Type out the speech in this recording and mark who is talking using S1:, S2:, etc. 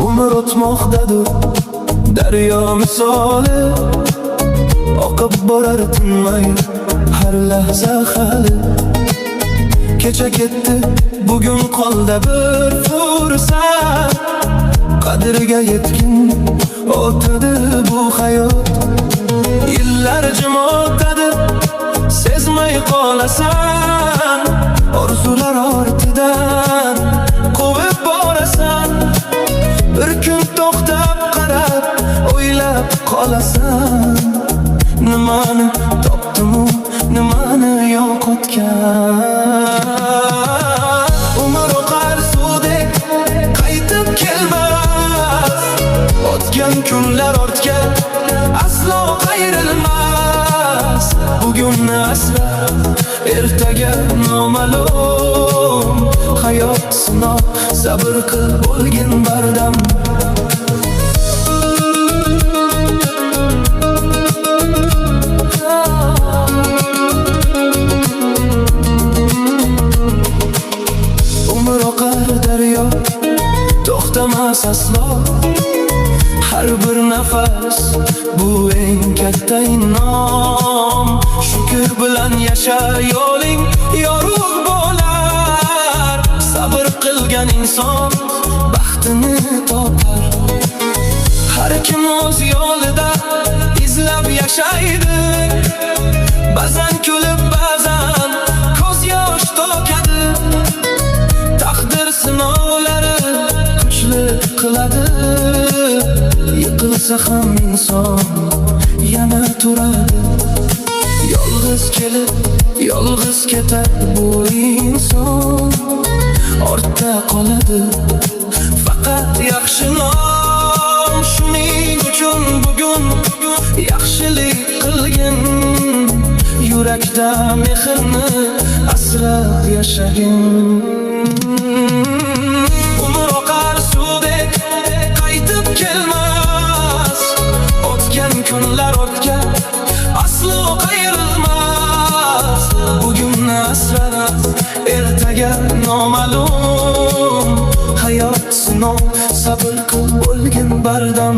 S1: Umr o'tmoqdadir daryo misoli, oqib borar tinmay har lahza hali. Kecha ketdi, bugun qoldi bir fursat, qadriga yetgin o'tadi bu hayot. Yillar jim o'tadi, sezmay qolasan, orzular ortidan quvib borasan. Bir kun to'xtab qarab o'ylab qolasan, nimani topdimu nimani yo'qotgan. Umr oqar suvdek qaytib kelmas, o'tgan kunlar ortga aslo qayrilmas. Bugunni asra, ertaga noma'lum. Hayot sinov, sabr qil, bo'lgin bardam. Umr oqar daryo, to'xtamas aslo. Har bir nafas bu eng katta inom. Shukr bilan yasha, yo'ling yorug' bo'lar. Sabr qilgan inson baxtini topar. Har kim o'z yo'lida izlab yashaydi. Ba'zan kulib, ba'zan ko'z yosh to'kadi. Taqdir sinovlari kuchli qiladi. Yiqilsa ham inson yana turadi. Yolg'iz kelib, yolg'iz ketar bu inson. Ortda qoladi faqat yaxshi nom. Shuning uchun bugun yaxshilik qilgin, yurakda mehrni asrab yashagin. Umr oqar suvdek qaytib kelmas, o'tgan kunlar ortga aslo qayrilmas. Bugunni asrar, ertaga noma'lum. Hayot sinov, sabr qil, bo'lgin bardam.